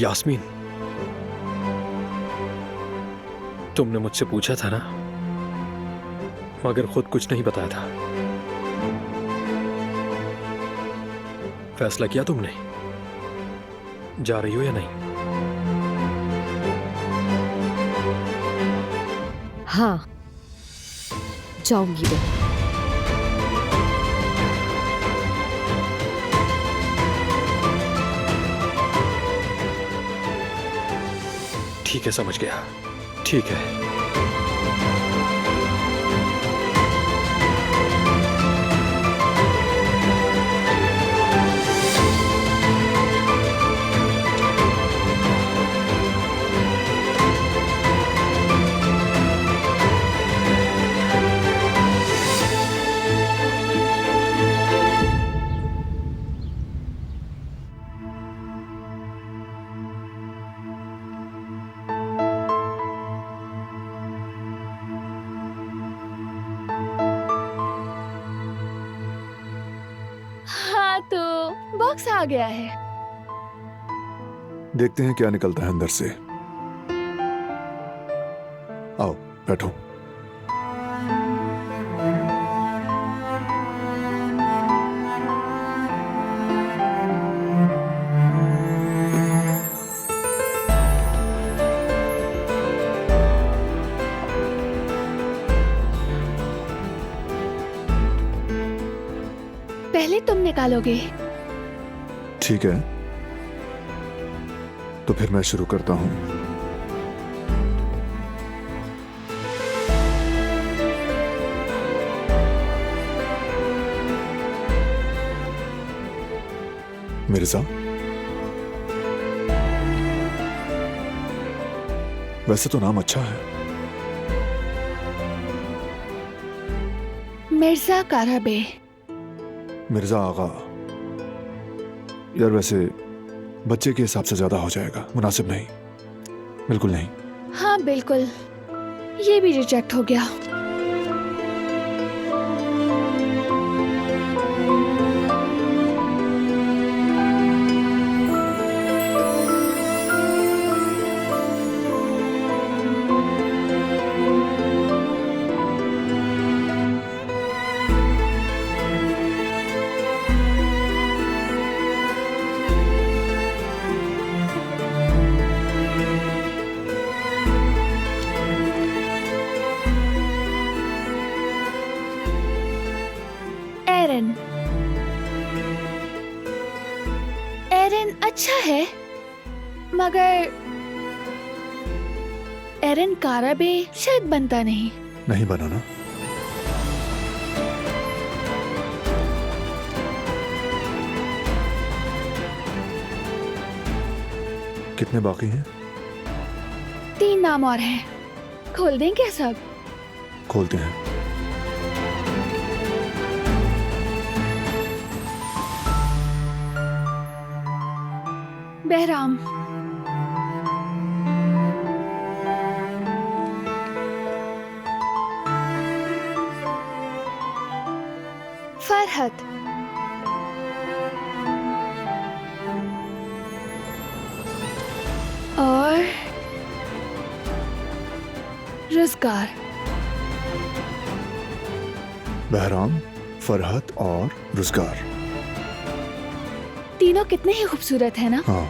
यास्मीन, तुमने मुझसे पूछा था ना, मगर खुद कुछ नहीं बताया था। फैसला किया तुमने? जा रही हो या नहीं? हाँ, जाऊंगी मैं। ठीक है, समझ गया। ठीक है। हाँ, तो बॉक्स आ गया है। देखते हैं क्या निकलता है अंदर से। आओ बैठो। पहले तुम निकालोगे। ठीक है, तो फिर मैं शुरू करता हूं। मिर्जा, वैसे तो नाम अच्छा है। मिर्जा काराबे। मिर्जा आगा। यार वैसे बच्चे के हिसाब से ज्यादा हो जाएगा, मुनासिब नहीं। बिल्कुल नहीं। हाँ बिल्कुल, ये भी रिजेक्ट हो गया। एरन। एरन अच्छा है, मगर एरन काराबे शायद बनता नहीं। नहीं बना ना? कितने बाकी हैं? 3 नाम और हैं। खोल दें क्या सब? खोलते हैं। बहराम। फरहत। और रुज़गार। बहराम, फरहत और रुज़गार। तीनों कितने ही खूबसूरत है ना? हाँ।